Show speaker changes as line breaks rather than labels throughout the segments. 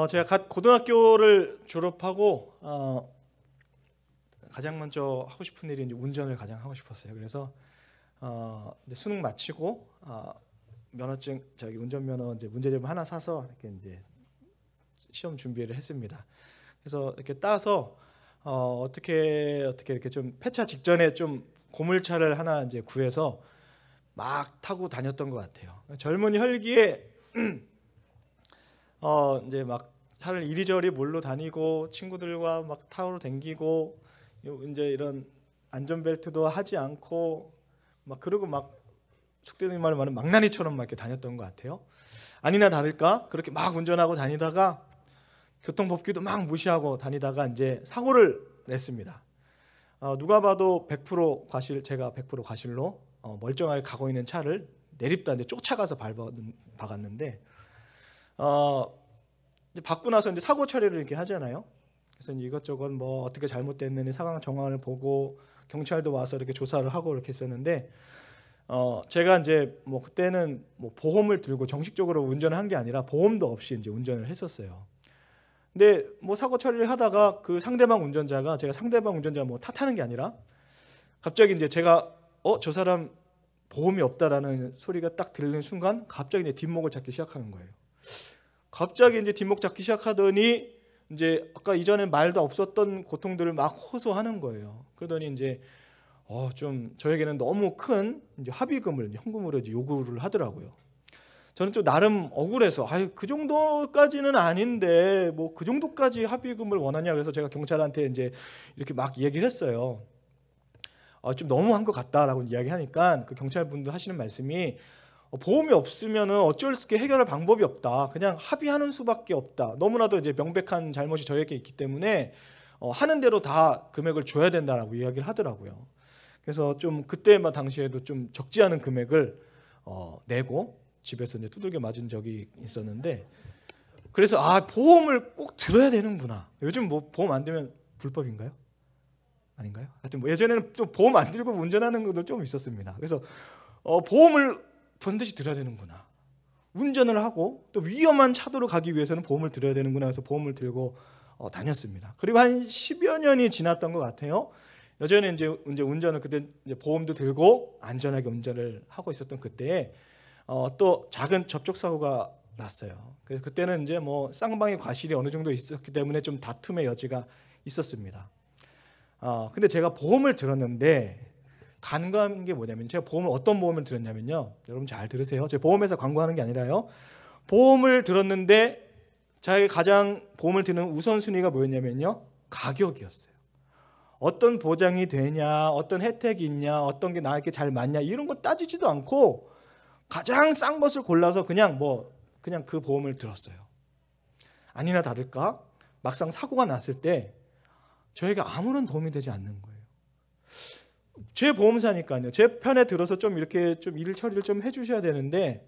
제가 갓 고등학교를 졸업하고 가장 먼저 하고 싶은 일이 이제 운전을 가장 하고 싶었어요. 그래서 이제 수능 마치고 면허증 운전면허 이제 문제집 하나 사서 이렇게 이제 시험 준비를 했습니다. 그래서 이렇게 따서 어떻게 이렇게 좀 폐차 직전에 좀 고물차를 하나 이제 구해서 막 타고 다녔던 것 같아요. 젊은 혈기에 이제 막 차를 이리저리 몰러 다니고 친구들과 막 타고 다니고 이제 이런 안전벨트도 하지 않고 막 그러고 막 속되는 말로 말하면 망나니처럼 막 이렇게 다녔던 것 같아요. 아니나 다를까 그렇게 막 운전하고 다니다가 교통법규도 막 무시하고 다니다가 이제 사고를 냈습니다. 누가 봐도 100% 과실, 제가 100% 과실로 멀쩡하게 가고 있는 차를 내립다는데 쫓아가서 박았는데 이제 받고 나서 이제 사고 처리를 이렇게 하잖아요. 그래서 이것저것 뭐 어떻게 잘못됐느니 상황 정황을 보고 경찰도 와서 이렇게 조사를 하고 이렇게 했었는데 제가 이제 뭐 그때는 뭐 보험을 들고 정식적으로 운전을 한 게 아니라 보험도 없이 이제 운전을 했었어요. 근데 뭐 사고 처리를 하다가 그 상대방 운전자가 제가 상대방 운전자 뭐 탓하는 게 아니라 갑자기 이제 제가 저 사람 보험이 없다라는 소리가 딱 들리는 순간 갑자기 이제 뒷목을 잡기 시작하는 거예요. 갑자기 이제 뒷목 잡기 시작하더니 이제 아까 이전에 말도 없었던 고통들을 막 호소하는 거예요. 그러더니 이제 좀 저에게는 너무 큰 이제 합의금을 현금으로 이제 요구를 하더라고요. 저는 또 나름 억울해서 그 정도까지는 아닌데 뭐 그 정도까지 합의금을 원하냐 그래서 제가 경찰한테 이제 이렇게 막 얘기를 했어요. 좀 너무한 것 같다라고 이야기하니까 그 경찰분들 하시는 말씀이 보험이 없으면은 어쩔 수 없게 해결할 방법이 없다. 그냥 합의하는 수밖에 없다. 너무나도 이제 명백한 잘못이 저에게 있기 때문에 하는 대로 다 금액을 줘야 된다라고 이야기를 하더라고요. 그래서 좀 그때만 당시에도 좀 적지 않은 금액을 내고 집에서 이제 두들겨 맞은 적이 있었는데 그래서 보험을 꼭 들어야 되는구나. 요즘 뭐 보험 안 들면 불법인가요? 아닌가요? 하여튼 뭐 예전에는 또 보험 안 들고 운전하는 것도 좀 있었습니다. 그래서 보험을 반드시 들어야 되는구나. 운전을 하고 또 위험한 차도로 가기 위해서는 보험을 들어야 되는구나 해서 보험을 들고 다녔습니다. 그리고 한 10여 년이 지났던 것 같아요. 여전히 이제 운전을 그때 이제 보험도 들고 안전하게 운전을 하고 있었던 그때에 또 작은 접촉 사고가 났어요. 그래서 그때는 이제 뭐 쌍방의 과실이 어느 정도 있었기 때문에 좀 다툼의 여지가 있었습니다. 근데 제가 보험을 들었는데 간과한 게 뭐냐면 제가 어떤 보험을 들었냐면요. 여러분 잘 들으세요. 제가 보험회사 광고하는 게 아니라요. 보험을 들었는데 자기 가장 보험을 드는 우선순위가 뭐였냐면요. 가격이었어요. 어떤 보장이 되냐, 어떤 혜택이 있냐, 어떤 게 나에게 잘 맞냐 이런 거 따지지도 않고 가장 싼 것을 골라서 그냥 그 보험을 들었어요. 아니나 다를까 막상 사고가 났을 때 저에게 아무런 도움이 되지 않는 거예요. 제 보험사니까요. 제 편에 들어서 좀 이렇게 좀 일 처리를 좀 해주셔야 되는데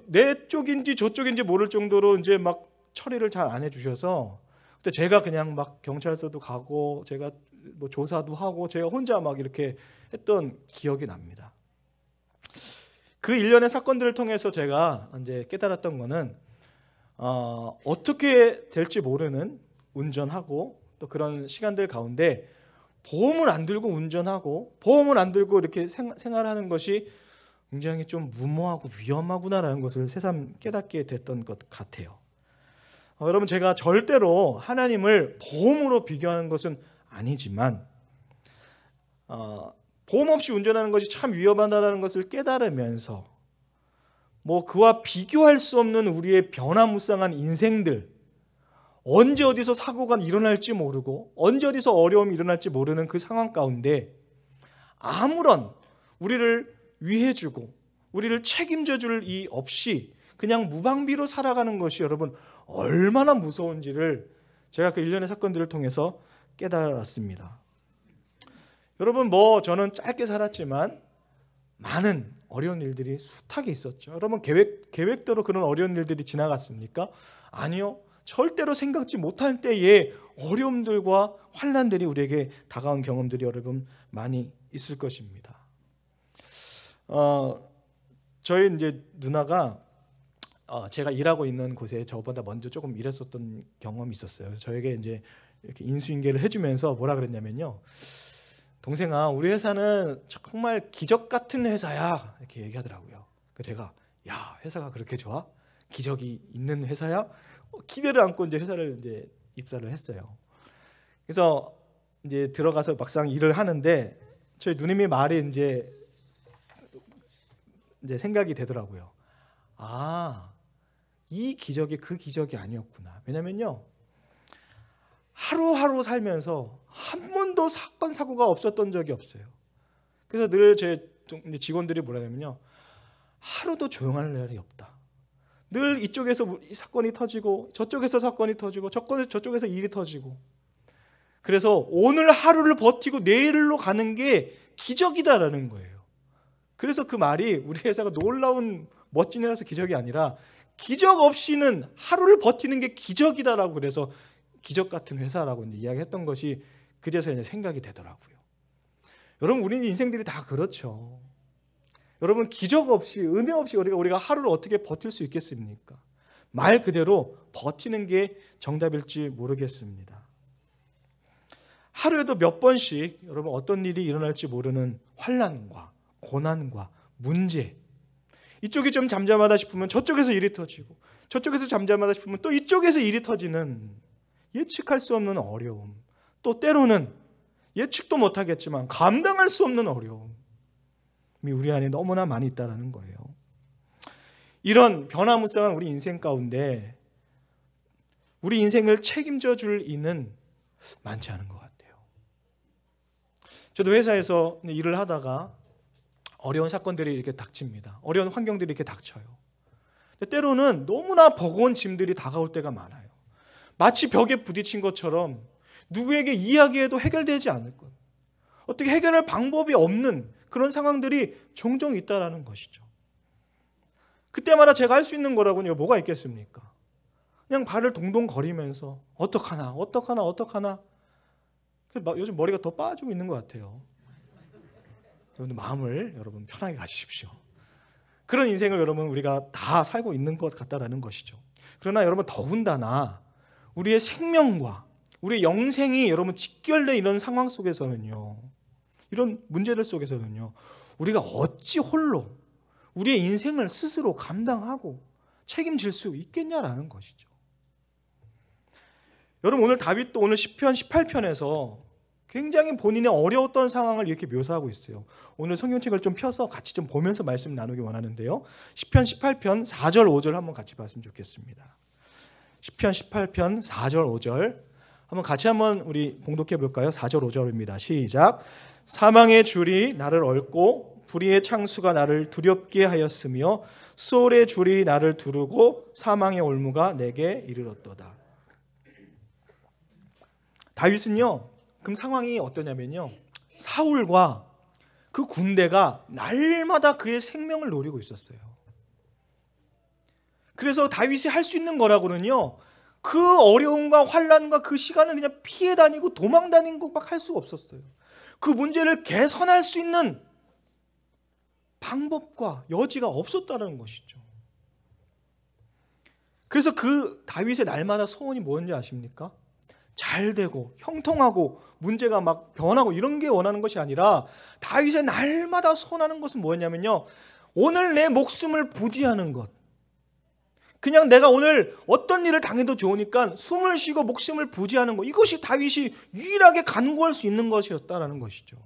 내 쪽인지 저쪽인지 모를 정도로 이제 막 처리를 잘 안 해주셔서 그때 제가 그냥 막 경찰서도 가고 제가 뭐 조사도 하고 제가 혼자 막 이렇게 했던 기억이 납니다. 그 일련의 사건들을 통해서 제가 이제 깨달았던 거는 어떻게 될지 모르는 운전하고 또 그런 시간들 가운데 보험을 안 들고 운전하고 보험을 안 들고 이렇게 생활하는 것이 굉장히 좀 무모하고 위험하구나라는 것을 새삼 깨닫게 됐던 것 같아요. 여러분 제가 절대로 하나님을 보험으로 비교하는 것은 아니지만 보험 없이 운전하는 것이 참 위험하다는 것을 깨달으면서 뭐 그와 비교할 수 없는 우리의 변화무쌍한 인생들 언제 어디서 사고가 일어날지 모르고 언제 어디서 어려움이 일어날지 모르는 그 상황 가운데 아무런 우리를 위해주고 우리를 책임져 줄 이 없이 그냥 무방비로 살아가는 것이 여러분 얼마나 무서운지를 제가 그 일련의 사건들을 통해서 깨달았습니다. 여러분 뭐 저는 짧게 살았지만 많은 어려운 일들이 숱하게 있었죠. 여러분 계획대로 그런 어려운 일들이 지나갔습니까? 아니요. 절대로 생각지 못할 때의 어려움들과 환난들이 우리에게 다가온 경험들이 여러분 많이 있을 것입니다. 저희 이제 누나가 제가 일하고 있는 곳에 저보다 먼저 조금 일했었던 경험이 있었어요. 그래서 저에게 이제 이렇게 인수인계를 해주면서 뭐라 그랬냐면요, 동생아, 우리 회사는 정말 기적 같은 회사야, 이렇게 얘기하더라고요. 그래서 제가, 야, 회사가 그렇게 좋아? 기적이 있는 회사야? 기대를 안고 이제 회사를 이제 입사를 했어요. 그래서 이제 들어가서 막상 일을 하는데 저희 누님의 말이 이제 생각이 되더라고요. 아, 이 기적이 그 기적이 아니었구나. 왜냐면요, 하루하루 살면서 한 번도 사건 사고가 없었던 적이 없어요. 그래서 늘 제 직원들이 뭐라냐면요, 하루도 조용할 날이 없다. 늘 이쪽에서 사건이 터지고 저쪽에서 사건이 터지고 저쪽에서 일이 터지고, 그래서 오늘 하루를 버티고 내일로 가는 게 기적이다라는 거예요. 그래서 그 말이 우리 회사가 놀라운 멋진 회사라서 기적이 아니라 기적 없이는 하루를 버티는 게 기적이다라고, 그래서 기적 같은 회사라고 이제 이야기했던 것이 그제서 이제 생각이 되더라고요. 여러분, 우리 인생들이 다 그렇죠. 여러분, 기적 없이, 은혜 없이 우리가 하루를 어떻게 버틸 수 있겠습니까? 말 그대로 버티는 게 정답일지 모르겠습니다. 하루에도 몇 번씩 여러분 어떤 일이 일어날지 모르는 환난과 고난과 문제, 이쪽이 좀 잠잠하다 싶으면 저쪽에서 일이 터지고 저쪽에서 잠잠하다 싶으면 또 이쪽에서 일이 터지는 예측할 수 없는 어려움, 또 때로는 예측도 못하겠지만 감당할 수 없는 어려움이 우리 안에 너무나 많이 있다는 거예요. 이런 변화무쌍한 우리 인생 가운데 우리 인생을 책임져 줄 이는 많지 않은 것 같아요. 저도 회사에서 일을 하다가 어려운 사건들이 이렇게 닥칩니다. 어려운 환경들이 이렇게 닥쳐요. 때로는 너무나 버거운 짐들이 다가올 때가 많아요. 마치 벽에 부딪힌 것처럼 누구에게 이야기해도 해결되지 않을 것, 어떻게 해결할 방법이 없는 그런 상황들이 종종 있다라는 것이죠. 그때마다 제가 할 수 있는 거라고는 뭐가 있겠습니까? 그냥 발을 동동 거리면서 어떡하나 요즘 머리가 더 빠지고 있는 것 같아요. 여러분, 마음을 여러분 편하게 가지십시오. 그런 인생을 여러분 우리가 다 살고 있는 것 같다라는 것이죠. 그러나 여러분, 더군다나 우리의 생명과 우리의 영생이 여러분 직결된 이런 상황 속에서는요, 이런 문제들 속에서는요, 우리가 어찌 홀로 우리의 인생을 스스로 감당하고 책임질 수 있겠냐라는 것이죠. 여러분, 오늘 다윗도 오늘 시편 18편에서 굉장히 본인의 어려웠던 상황을 이렇게 묘사하고 있어요. 오늘 성경책을 좀 펴서 같이 좀 보면서 말씀 나누기 원하는데요. 시편 18편 4절 5절 한번 같이 봤으면 좋겠습니다. 시편 18편 4절 5절 한번 같이 한번 우리 봉독해 볼까요? 4절 5절입니다. 시작. 사망의 줄이 나를 얽고 불의의 창수가 나를 두렵게 하였으며 수월의 줄이 나를 두르고 사망의 올무가 내게 이르렀도다. 다윗은요, 그럼 상황이 어떠냐면요, 사울과 그 군대가 날마다 그의 생명을 노리고 있었어요. 그래서 다윗이 할 수 있는 거라고는요, 그 어려움과 환난과 그 시간을 그냥 피해 다니고 도망 다니는 것밖에 할 수가 없었어요. 그 문제를 개선할 수 있는 방법과 여지가 없었다는 것이죠. 그래서 그 다윗의 날마다 소원이 뭔지 아십니까? 잘 되고 형통하고 문제가 막 변하고 이런 게 원하는 것이 아니라, 다윗의 날마다 소원하는 것은 뭐였냐면요, 오늘 내 목숨을 부지하는 것, 그냥 내가 오늘 어떤 일을 당해도 좋으니까 숨을 쉬고 목숨을 부지하는 것, 이것이 다윗이 유일하게 간구할 수 있는 것이었다라는 것이죠.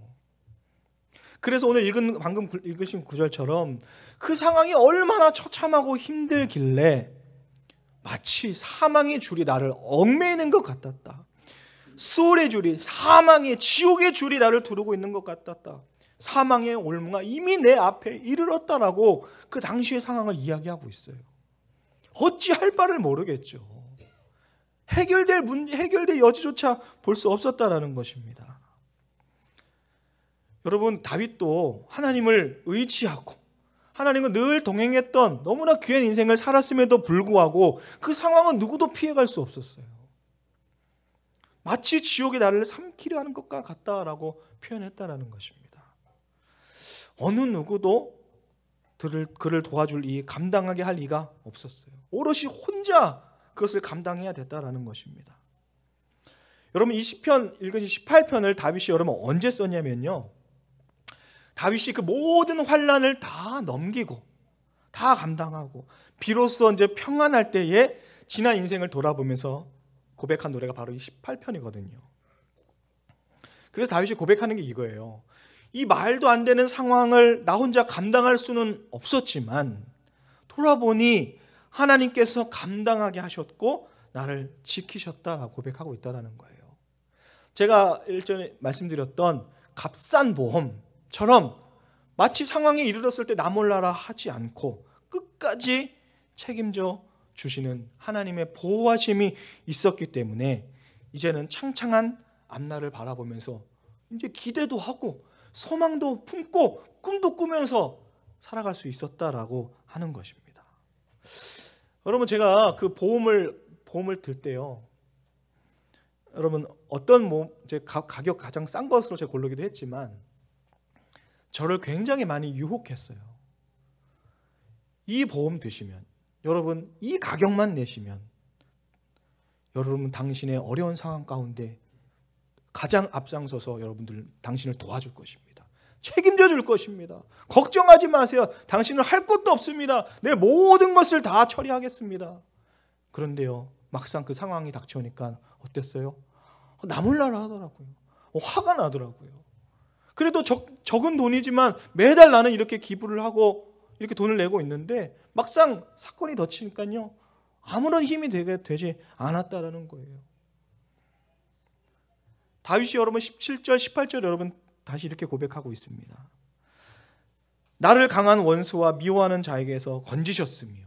그래서 오늘 방금 읽으신 구절처럼 그 상황이 얼마나 처참하고 힘들길래 마치 사망의 줄이 나를 얽매이는 것 같았다. 수월의 줄이, 사망의 지옥의 줄이 나를 두르고 있는 것 같았다. 사망의 올무가 이미 내 앞에 이르렀다라고 그 당시의 상황을 이야기하고 있어요. 어찌할 바를 모르겠죠. 해결될 여지조차 볼 수 없었다라는 것입니다. 여러분, 다윗도 하나님을 의지하고 하나님과 늘 동행했던 너무나 귀한 인생을 살았음에도 불구하고 그 상황은 누구도 피해갈 수 없었어요. 마치 지옥이 나를 삼키려 하는 것과 같다라고 표현했다라는 것입니다. 어느 누구도 그를 도와줄 감당하게 할 이가 없었어요. 오롯이 혼자 그것을 감당해야 됐다라는 것입니다. 여러분 이 시편 읽으신 18편을 다윗이 여러분 언제 썼냐면요. 다윗이 그 모든 환난을 다 넘기고 다 감당하고 비로소 이제 평안할 때에 지난 인생을 돌아보면서 고백한 노래가 바로 이 18편이거든요. 그래서 다윗이 고백하는 게 이거예요. 이 말도 안 되는 상황을 나 혼자 감당할 수는 없었지만 돌아보니 하나님께서 감당하게 하셨고 나를 지키셨다라고 고백하고 있다는 거예요. 제가 일전에 말씀드렸던 값싼 보험처럼 마치 상황에 이르렀을 때 나 몰라라 하지 않고 끝까지 책임져 주시는 하나님의 보호하심이 있었기 때문에 이제는 창창한 앞날을 바라보면서 이제 기대도 하고 소망도 품고 꿈도 꾸면서 살아갈 수 있었다라고 하는 것입니다. 여러분 제가 그 보험을 들 때요. 여러분 어떤 제 가격 가장 싼 것으로 제가 고르기도 했지만 저를 굉장히 많이 유혹했어요. 이 보험 드시면 여러분 이 가격만 내시면 여러분 당신의 어려운 상황 가운데 가장 앞장서서 여러분들 당신을 도와줄 것입니다. 책임져 줄 것입니다. 걱정하지 마세요. 당신은 할 것도 없습니다. 내 모든 것을 다 처리하겠습니다. 그런데요 막상 그 상황이 닥쳐오니까 어땠어요? 나 몰라라 하더라고요. 화가 나더라고요. 그래도 적은 돈이지만 매달 나는 이렇게 기부를 하고 이렇게 돈을 내고 있는데 막상 사건이 닥치니까요 아무런 힘이 되지 않았다라는 거예요. 다윗이 여러분 17절 18절 여러분 다시 이렇게 고백하고 있습니다. 나를 강한 원수와 미워하는 자에게서 건지셨으며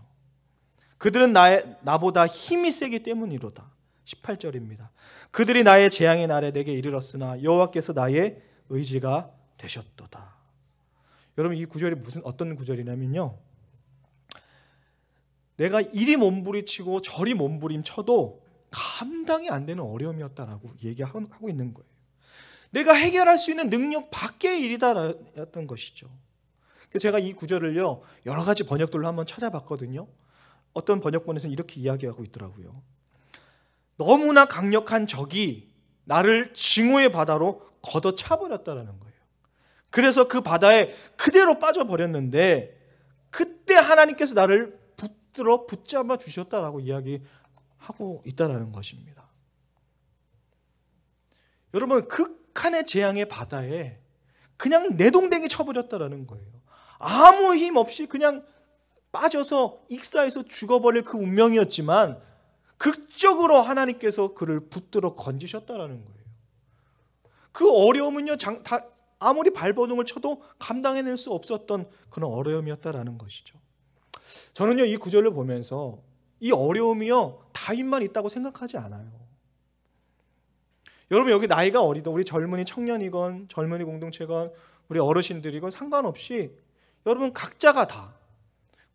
그들은 나보다 힘이 세기 때문이로다. 18절입니다. 그들이 나의 재앙의 날에 내게 이르렀으나 여호와께서 나의 의지가 되셨도다. 여러분 이 구절이 어떤 구절이냐면요. 내가 이리 몸부림치고 저리 몸부림쳐도 감당이 안 되는 어려움이었다라고 얘기하고 있는 거예요. 내가 해결할 수 있는 능력 밖의 일이다였던 것이죠. 그래서 제가 이 구절을요 여러 가지 번역들로 한번 찾아봤거든요. 어떤 번역본에서는 이렇게 이야기하고 있더라고요. 너무나 강력한 적이 나를 증오의 바다로 걷어차버렸다는 거예요. 그래서 그 바다에 그대로 빠져버렸는데 그때 하나님께서 나를 붙잡아 주셨다라고 이야기하고 있다는 것입니다. 여러분 극한의 재앙의 바다에 그냥 내동댕이 쳐버렸다라는 거예요. 아무 힘 없이 그냥 빠져서 익사해서 죽어버릴 그 운명이었지만 극적으로 하나님께서 그를 붙들어 건지셨다라는 거예요. 그 어려움은요 아무리 발버둥을 쳐도 감당해낼 수 없었던 그런 어려움이었다라는 것이죠. 저는요 이 구절을 보면서 이 어려움이요 다윗만 있다고 생각하지 않아요. 여러분 여기 나이가 어리든 우리 젊은이 청년이건 젊은이 공동체건 우리 어르신들이건 상관없이 여러분 각자가 다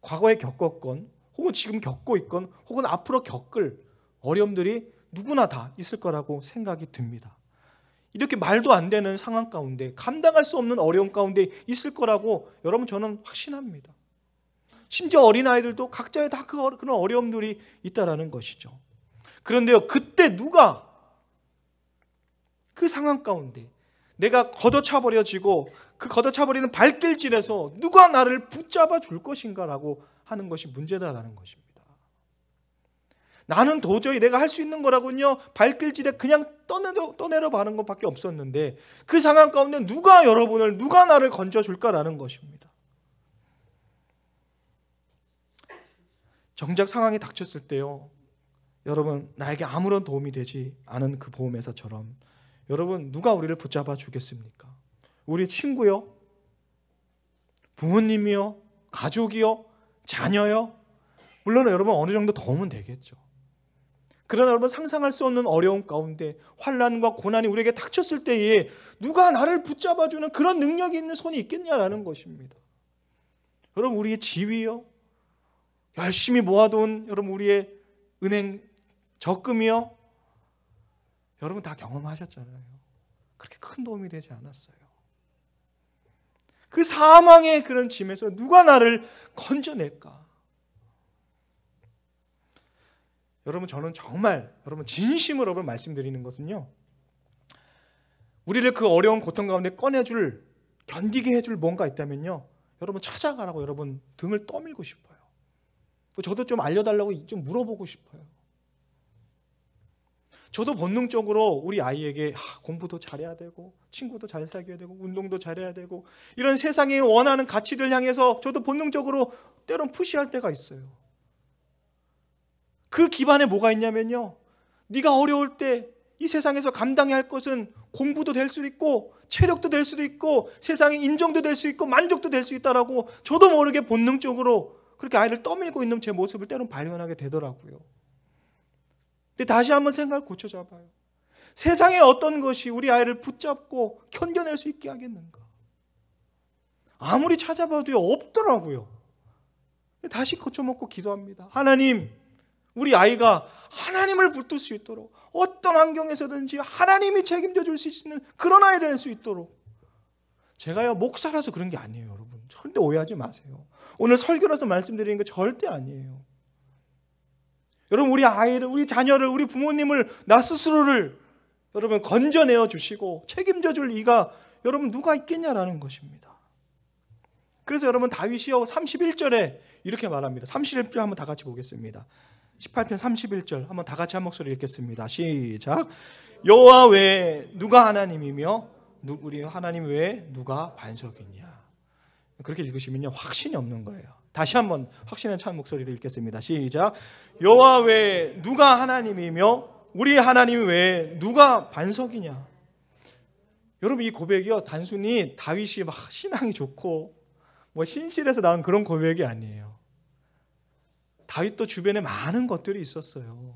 과거에 겪었건 혹은 지금 겪고 있건 혹은 앞으로 겪을 어려움들이 누구나 다 있을 거라고 생각이 듭니다. 이렇게 말도 안 되는 상황 가운데 감당할 수 없는 어려움 가운데 있을 거라고 여러분 저는 확신합니다. 심지어 어린아이들도 각자의 다 그런 어려움들이 있다라는 것이죠. 그런데요 그때 누가 그 상황 가운데 내가 걷어차버려지고 그 걷어차버리는 발길질에서 누가 나를 붙잡아 줄 것인가라고 하는 것이 문제다라는 것입니다. 나는 도저히 내가 할 수 있는 거라군요. 발길질에 그냥 떠내려 가는 것밖에 없었는데 그 상황 가운데 누가 나를 건져줄까라는 것입니다. 정작 상황이 닥쳤을 때요. 여러분 나에게 아무런 도움이 되지 않은 그 보험회사처럼 여러분 누가 우리를 붙잡아 주겠습니까? 우리 친구요? 부모님이요? 가족이요? 자녀요? 물론 여러분 어느 정도 도움은 되겠죠. 그러나 여러분 상상할 수 없는 어려움 가운데 환난과 고난이 우리에게 닥쳤을 때에 누가 나를 붙잡아주는 그런 능력이 있는 손이 있겠냐라는 것입니다. 여러분 우리의 지위요? 열심히 모아둔 여러분 우리의 은행 적금이요? 여러분 다 경험하셨잖아요. 그렇게 큰 도움이 되지 않았어요. 그 사망의 그런 짐에서 누가 나를 건져낼까? 여러분, 저는 정말 여러분 진심으로 여러분 말씀드리는 것은요, 우리를 그 어려운 고통 가운데 꺼내줄, 견디게 해줄 뭔가 있다면요, 여러분 찾아가라고 여러분 등을 떠밀고 싶어요. 저도 좀 알려달라고 좀 물어보고 싶어요. 저도 본능적으로 우리 아이에게 공부도 잘해야 되고 친구도 잘 사귀어야 되고 운동도 잘해야 되고 이런 세상이 원하는 가치들 향해서 저도 본능적으로 때론 푸시할 때가 있어요. 그 기반에 뭐가 있냐면요, 네가 어려울 때 이 세상에서 감당해야 할 것은 공부도 될 수도 있고 체력도 될 수도 있고 세상의 인정도 될 수 있고 만족도 될 수 있다라고 저도 모르게 본능적으로 그렇게 아이를 떠밀고 있는 제 모습을 때론 발견하게 되더라고요. 근데 다시 한번 생각을 고쳐잡아요. 세상에 어떤 것이 우리 아이를 붙잡고 견뎌낼 수 있게 하겠는가? 아무리 찾아봐도 없더라고요. 다시 고쳐먹고 기도합니다. 하나님, 우리 아이가 하나님을 붙들 수 있도록 어떤 환경에서든지 하나님이 책임져 줄 수 있는 그런 아이 될 수 있도록. 제가요 목사라서 그런 게 아니에요. 여러분 절대 오해하지 마세요. 오늘 설교라서 말씀드리는 거 절대 아니에요. 여러분, 우리 아이를, 우리 자녀를, 우리 부모님을, 나 스스로를 여러분 건져내어 주시고 책임져 줄 이가 여러분 누가 있겠냐라는 것입니다. 그래서 여러분 다윗이요 31절에 이렇게 말합니다. 31절 한번 다 같이 보겠습니다. 18편 31절 한번 다 같이 한 목소리 읽겠습니다. 시작. 여호와 외에 누가 하나님이며 우리 하나님 외에 누가 반석이냐. 그렇게 읽으시면요 확신이 없는 거예요. 다시 한번 확신에 찬 목소리로 읽겠습니다. 시작. 여호와 외에 누가 하나님이며 우리 하나님 외에 누가 반석이냐. 여러분, 이 고백이요 단순히 다윗이 막 신앙이 좋고 뭐 신실해서 나온 그런 고백이 아니에요. 다윗도 주변에 많은 것들이 있었어요.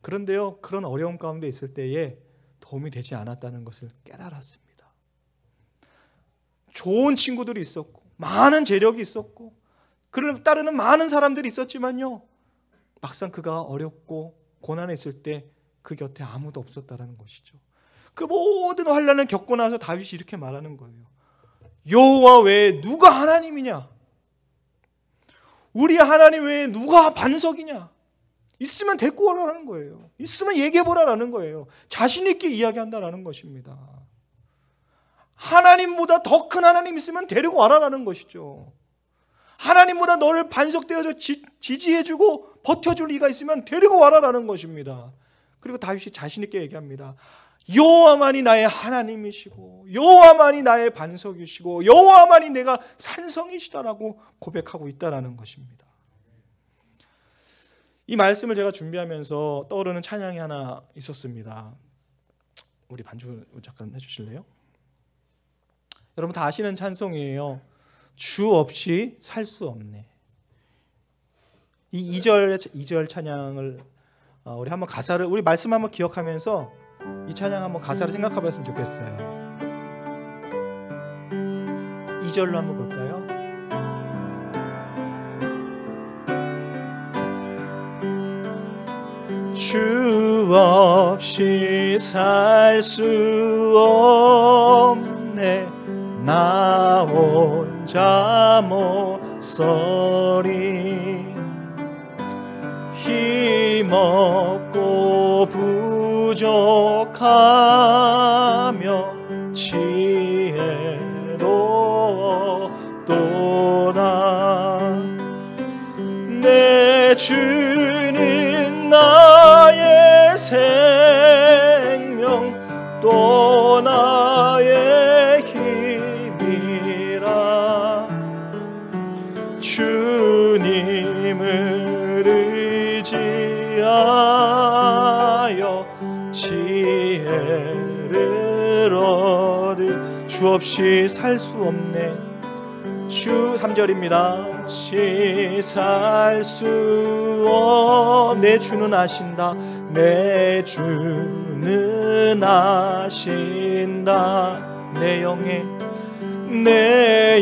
그런데요, 그런 어려움 가운데 있을 때에 도움이 되지 않았다는 것을 깨달았습니다. 좋은 친구들이 있었고 많은 재력이 있었고 그를 따르는 많은 사람들이 있었지만요, 막상 그가 어렵고 고난에 있을 때 그 곁에 아무도 없었다는 것이죠. 그 모든 환난을 겪고 나서 다윗이 이렇게 말하는 거예요. 여호와 외에 누가 하나님이냐? 우리 하나님 외에 누가 반석이냐? 있으면 데리고 오라는 거예요. 있으면 얘기해보라는 거예요. 자신 있게 이야기한다라는 것입니다. 하나님보다 더 큰 하나님 있으면 데리고 와라라는 것이죠. 하나님보다 너를 반석되어서 지지해주고 버텨줄 이가 있으면 데리고 와라라는 것입니다. 그리고 다윗이 자신 있게 얘기합니다. 여호와만이 나의 하나님이시고 여호와만이 나의 반석이시고 여호와만이 내가 산성이시다라고 고백하고 있다라는 것입니다. 이 말씀을 제가 준비하면서 떠오르는 찬양이 하나 있었습니다. 우리 반주 잠깐 해주실래요? 여러분 다 아시는 찬송이에요. 주 없이 살 수 없네. 이 2절 찬양을 우리 한번 가사를, 우리 말씀 한번 기억하면서 이 찬양 한번 가사를 생각해 봤으면 좋겠어요. 2절로 한번 볼까요? 주 없이 살 수 없네. 나 혼자 못 서리. 힘없고 부족하며 지혜로 없도다. 내 주는 나의 생명 또 나의 힘이라. 주님을 의지하여 지혜를 얻을. 주 없이 살 수 없네. 주 3절입니다. 없이 살 수 없네. 내 주는 아신다. 내 주는 아신다. 내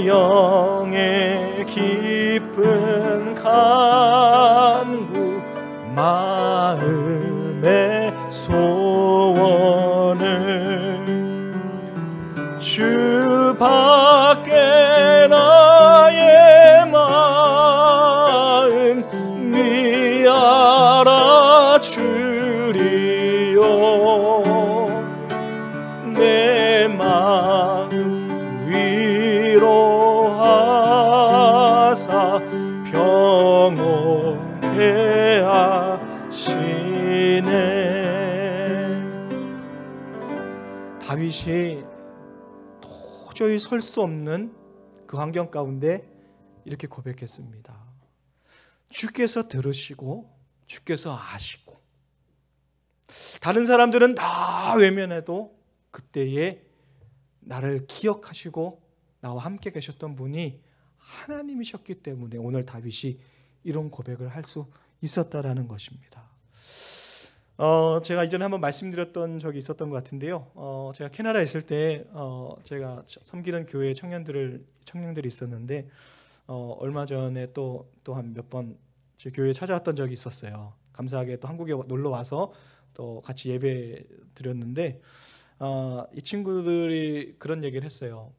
영의 깊은 간구 마음의 소원을 주 밖에 나의 마음 네 알아주리요. 내 마음 위로하사 평온케 하시네. 다윗이 도저히 설 수 없는 그 환경 가운데 이렇게 고백했습니다. 주께서 들으시고 주께서 아시고, 다른 사람들은 다 외면해도 그때에 나를 기억하시고 나와 함께 계셨던 분이 하나님이셨기 때문에 오늘 다윗이 이런 고백을 할 수 있었다라는 것입니다. 제가 이전에 한번 말씀드렸던 적이 있었던 것 같은데요. 제가 캐나다에 있을 때 제가 섬기는 교회 청년들이 있었는데 얼마 전에 또 한 몇 번 제 교회에 찾아왔던 적이 있었어요. 감사하게 또 한국에 놀러 와서 또 같이 예배 드렸는데 이 친구들이 그런 얘기를 했어요.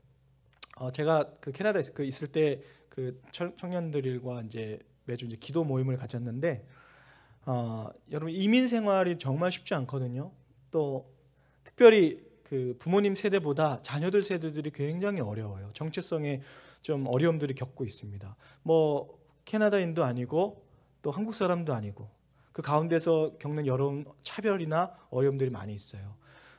제가 그 캐나다에 있을 때 그 청년들과 이제 매주 이제 기도 모임을 가졌는데 여러분 이민 생활이 정말 쉽지 않거든요. 또 특별히 그 부모님 세대보다 자녀들 세대들이 굉장히 어려워요. 정체성에 좀 어려움들이 겪고 있습니다. 뭐 캐나다인도 아니고 또 한국 사람도 아니고 그 가운데서 겪는 여러 차별이나 어려움들이 많이 있어요.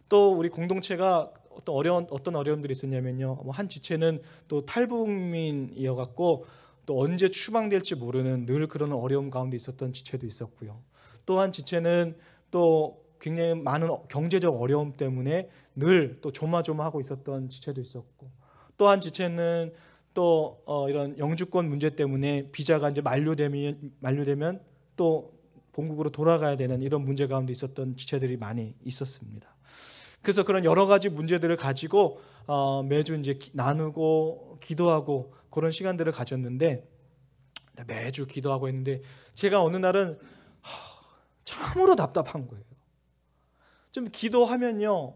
또 우리 공동체가 어떤 어려움들이 있었냐면요. 한 지체는 또 탈북민이어갖고 또 언제 추방될지 모르는 늘 그런 어려움 가운데 있었던 지체도 있었고요. 또 한 지체는 또 굉장히 많은 경제적 어려움 때문에 늘 또 조마조마하고 있었던 지체도 있었고, 또 한 지체는 또 이런 영주권 문제 때문에 비자가 이제 만료되면 또 본국으로 돌아가야 되는 이런 문제 가운데 있었던 지체들이 많이 있었습니다. 그래서 그런 여러 가지 문제들을 가지고 매주 이제 나누고 기도하고 그런 시간들을 가졌는데, 매주 기도하고 했는데 제가 어느 날은 참으로 답답한 거예요. 좀 기도하면요,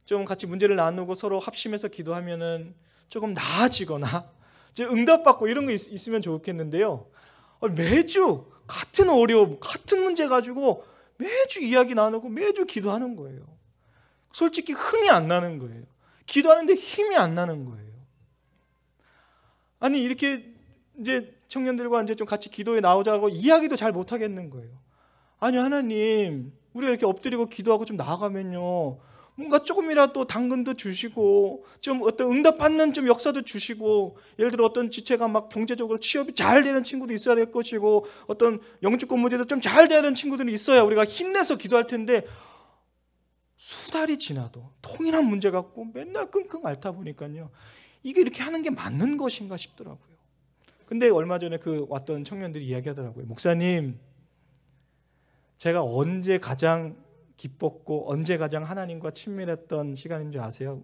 좀 같이 문제를 나누고 서로 합심해서 기도하면은 조금 나아지거나 응답받고 이런 거 있으면 좋겠는데요. 매주 같은 어려움, 같은 문제 가지고 매주 이야기 나누고 매주 기도하는 거예요. 솔직히 흥이 안 나는 거예요. 기도하는데 힘이 안 나는 거예요. 아니 이렇게 이제 청년들과 이제 좀 같이 기도에 나오자고 이야기도 잘 못 하겠는 거예요. 아니 하나님, 우리가 이렇게 엎드리고 기도하고 좀 나아가면요, 뭔가 조금이라도 당근도 주시고 좀 어떤 응답받는 좀 역사도 주시고, 예를 들어 어떤 지체가 막 경제적으로 취업이 잘 되는 친구도 있어야 될 것이고 어떤 영주권 문제도 좀 잘 되는 친구들이 있어야 우리가 힘내서 기도할 텐데, 수달이 지나도 통일한 문제 갖고 맨날 끙끙 앓다 보니까요, 이게 이렇게 하는 게 맞는 것인가 싶더라고요. 근데 얼마 전에 그 왔던 청년들이 이야기하더라고요. 목사님, 제가 언제 가장 기뻤고 언제 가장 하나님과 친밀했던 시간인 줄 아세요?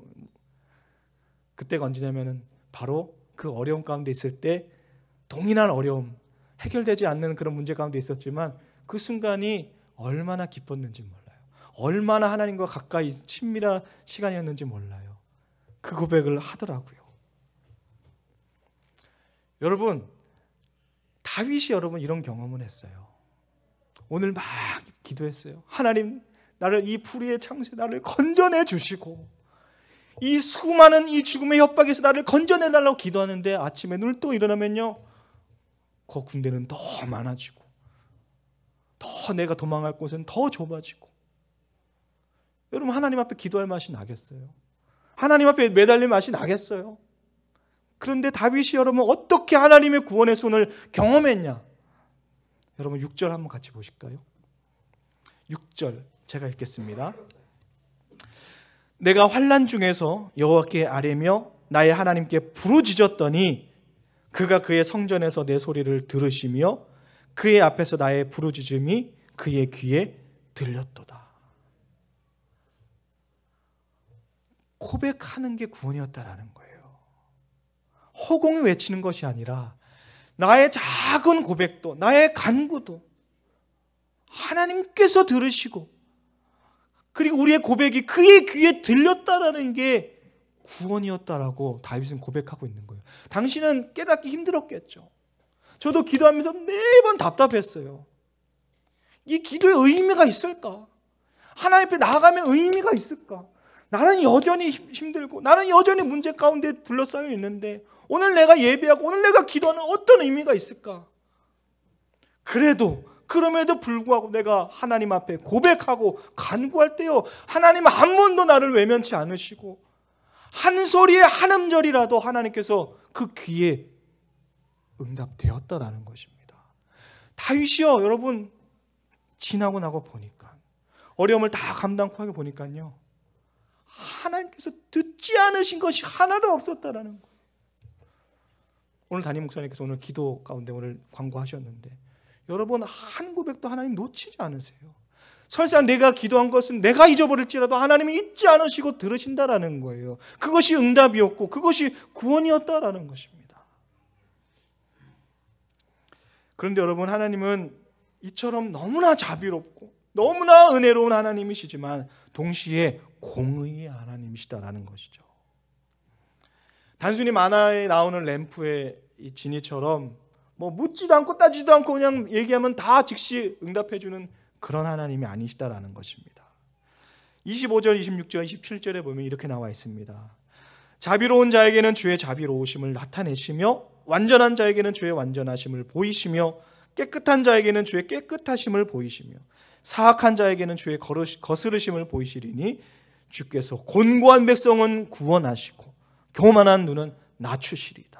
그때가 언제냐면은 바로 그 어려움 가운데 있을 때, 동일한 어려움, 해결되지 않는 그런 문제 가운데 있었지만 그 순간이 얼마나 기뻤는지 몰라요. 얼마나 하나님과 가까이 친밀한 시간이었는지 몰라요. 그 고백을 하더라고요. 여러분, 다윗이 여러분 이런 경험을 했어요. 오늘 막 기도했어요. 하나님, 나를 이 불의의 창세 나를 건져내 주시고 이 수많은 이 죽음의 협박에서 나를 건져내 달라고 기도하는데, 아침에 눈을 또 일어나면요, 그 군대는 더 많아지고 더 내가 도망갈 곳은 더 좁아지고. 여러분, 하나님 앞에 기도할 맛이 나겠어요? 하나님 앞에 매달릴 맛이 나겠어요? 그런데 다윗이 여러분 어떻게 하나님의 구원의 손을 경험했냐? 여러분 6절 한번 같이 보실까요? 6절 제가 읽겠습니다. 내가 환난 중에서 여호와께 아뢰며 나의 하나님께 부르짖었더니 그가 그의 성전에서 내 소리를 들으시며 그의 앞에서 나의 부르짖음이 그의 귀에 들렸도다. 고백하는 게 구원이었다라는 거예요. 허공에 외치는 것이 아니라 나의 작은 고백도, 나의 간구도 하나님께서 들으시고, 그리고 우리의 고백이 그의 귀에 들렸다라는 게 구원이었다라고 다윗은 고백하고 있는 거예요. 당신은 깨닫기 힘들었겠죠. 저도 기도하면서 매번 답답했어요. 이 기도에 의미가 있을까? 하나님 앞에 나아가면 의미가 있을까? 나는 여전히 힘들고 나는 여전히 문제 가운데 둘러싸여 있는데 오늘 내가 예배하고 오늘 내가 기도하는 어떤 의미가 있을까? 그럼에도 불구하고 내가 하나님 앞에 고백하고 간구할 때요, 하나님 한 번도 나를 외면치 않으시고 한 소리에 한 음절이라도 하나님께서 그 귀에 응답되었다라는 것입니다. 다윗이요, 여러분, 지나고 나고 보니까, 어려움을 다 감당하고 하게 보니까요, 하나님께서 듣지 않으신 것이 하나도 없었다라는 거예요. 오늘 담임 목사님께서 오늘 기도 가운데 오늘 광고하셨는데, 여러분 한 고백도 하나님 놓치지 않으세요. 설사 내가 기도한 것은 내가 잊어버릴지라도 하나님이 잊지 않으시고 들으신다라는 거예요. 그것이 응답이었고 그것이 구원이었다라는 것입니다. 그런데 여러분, 하나님은 이처럼 너무나 자비롭고 너무나 은혜로운 하나님이시지만 동시에 공의의 하나님이시다라는 것이죠. 단순히 만화에 나오는 램프의 이 지니처럼 뭐 묻지도 않고 따지도 않고 그냥 얘기하면 다 즉시 응답해주는 그런 하나님이 아니시다라는 것입니다. 25절, 26절, 27절에 보면 이렇게 나와 있습니다. 자비로운 자에게는 주의 자비로우심을 나타내시며 완전한 자에게는 주의 완전하심을 보이시며 깨끗한 자에게는 주의 깨끗하심을 보이시며 사악한 자에게는 주의 거스르심을 보이시리니 주께서 곤고한 백성은 구원하시고 교만한 눈은 낮추시리다.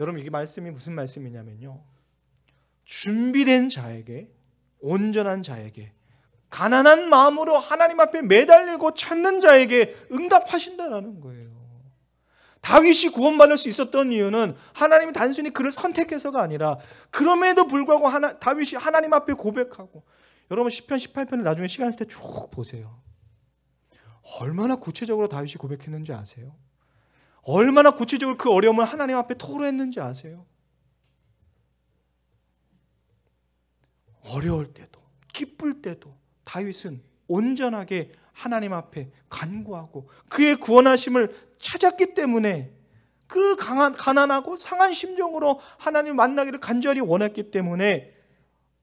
여러분, 이게 말씀이 무슨 말씀이냐면요, 준비된 자에게, 온전한 자에게, 가난한 마음으로 하나님 앞에 매달리고 찾는 자에게 응답하신다라는 거예요. 다윗이 구원받을 수 있었던 이유는 하나님이 단순히 그를 선택해서가 아니라 그럼에도 불구하고 다윗이 하나님 앞에 고백하고, 여러분 시편 18편을 나중에 시간 있을 때 쭉 보세요. 얼마나 구체적으로 다윗이 고백했는지 아세요? 얼마나 구체적으로 그 어려움을 하나님 앞에 토로했는지 아세요? 어려울 때도 기쁠 때도 다윗은 온전하게 하나님 앞에 간구하고 그의 구원하심을 찾았기 때문에 그 가난하고 상한 심정으로 하나님을 만나기를 간절히 원했기 때문에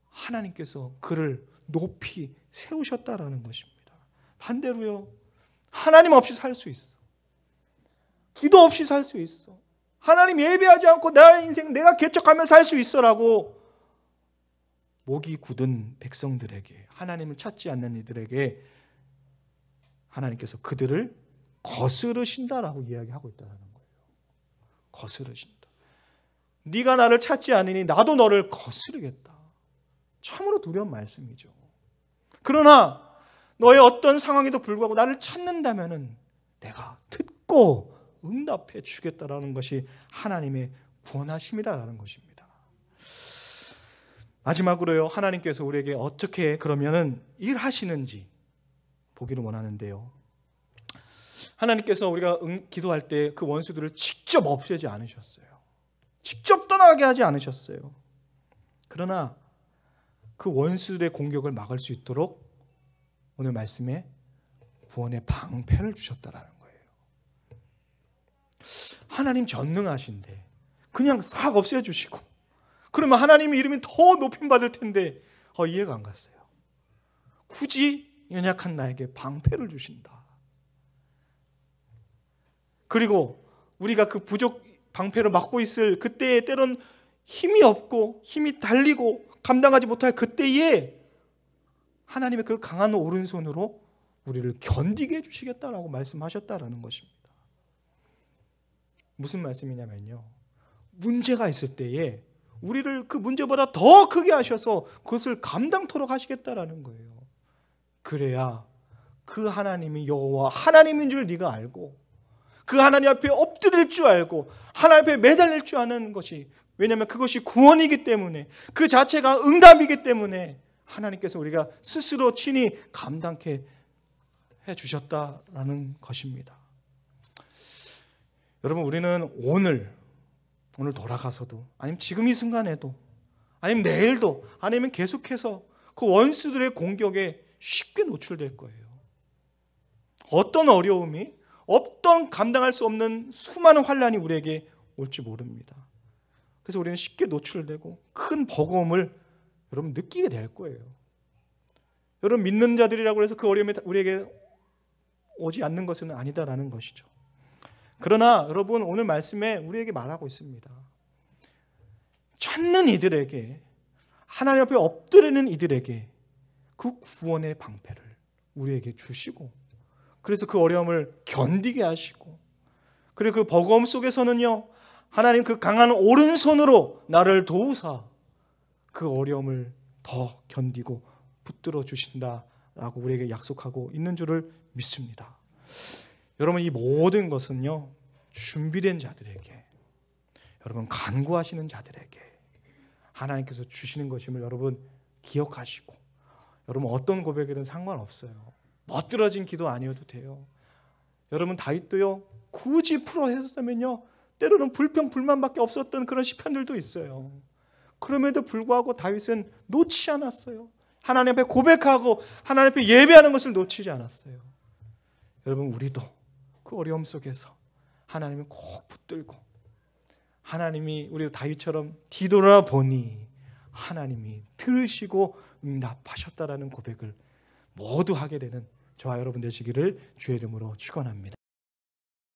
하나님께서 그를 높이 세우셨다라는 것입니다. 반대로요, 하나님 없이 살 수 있어. 기도 없이 살 수 있어. 하나님 예배하지 않고 나의 인생 내가 개척하며 살 수 있어라고 목이 굳은 백성들에게, 하나님을 찾지 않는 이들에게 하나님께서 그들을 거스르신다라고 이야기하고 있다는 거예요. 거스르신다. 네가 나를 찾지 않으니 나도 너를 거스르겠다. 참으로 두려운 말씀이죠. 그러나 너의 어떤 상황에도 불구하고 나를 찾는다면은 내가 듣고 응답해 주겠다라는 것이 하나님의 구원하심이다라는 것입니다. 마지막으로요, 하나님께서 우리에게 어떻게 그러면은 일하시는지 보기를 원하는데요, 하나님께서 우리가 기도할 때 그 원수들을 직접 없애지 않으셨어요. 직접 떠나게 하지 않으셨어요. 그러나 그 원수들의 공격을 막을 수 있도록 오늘 말씀에 구원의 방패를 주셨다라는 거예요. 하나님 전능하신데 그냥 싹 없애주시고 그러면 하나님의 이름이 더 높임받을 텐데 이해가 안 갔어요. 굳이 연약한 나에게 방패를 주신다. 그리고 우리가 그 부족 방패를 막고 있을 그때에 때론 힘이 없고 힘이 달리고 감당하지 못할 그때에 하나님의 그 강한 오른손으로 우리를 견디게 해주시겠다라고 말씀하셨다라는 것입니다. 무슨 말씀이냐면요, 문제가 있을 때에 우리를 그 문제보다 더 크게 하셔서 그것을 감당토록 하시겠다라는 거예요. 그래야 그 하나님이 여호와 하나님인 줄 네가 알고 그 하나님 앞에 엎드릴 줄 알고 하나님 앞에 매달릴 줄 아는 것이, 왜냐하면 그것이 구원이기 때문에, 그 자체가 응답이기 때문에 하나님께서 우리가 스스로 친히 감당케 해주셨다라는 것입니다. 여러분, 우리는 오늘 돌아가서도, 아니면 지금 이 순간에도, 아니면 내일도, 아니면 계속해서 그 원수들의 공격에 쉽게 노출될 거예요. 어떤 어려움이, 어떤 감당할 수 없는 수많은 환난이 우리에게 올지 모릅니다. 그래서 우리는 쉽게 노출되고 큰 버거움을 여러분 느끼게 될 거예요. 여러분 믿는 자들이라고 해서 그 어려움이 우리에게 오지 않는 것은 아니다라는 것이죠. 그러나 여러분 오늘 말씀에 우리에게 말하고 있습니다. 찾는 이들에게, 하나님 앞에 엎드리는 이들에게 그 구원의 방패를 우리에게 주시고, 그래서 그 어려움을 견디게 하시고, 그리고 그 버거움 속에서는요, 하나님 그 강한 오른손으로 나를 도우사 그 어려움을 더 견디고 붙들어 주신다라고 우리에게 약속하고 있는 줄을 믿습니다. 여러분 이 모든 것은요, 준비된 자들에게, 여러분 간구하시는 자들에게 하나님께서 주시는 것임을 여러분 기억하시고, 여러분 어떤 고백이든 상관없어요. 멋들어진 기도 아니어도 돼요. 여러분 다윗도요, 굳이 풀어했었다면요, 때로는 불평 불만밖에 없었던 그런 시편들도 있어요. 그럼에도 불구하고 다윗은 놓지 않았어요. 하나님 앞에 고백하고 하나님 앞에 예배하는 것을 놓치지 않았어요. 여러분 우리도 그 어려움 속에서 하나님을 꼭 붙들고, 하나님이 우리 다윗처럼 뒤돌아보니 하나님이 들으시고 응답하셨다라는 고백을 모두 하게 되는 저와 여러분 되시기를 주의 이름으로 축원합니다.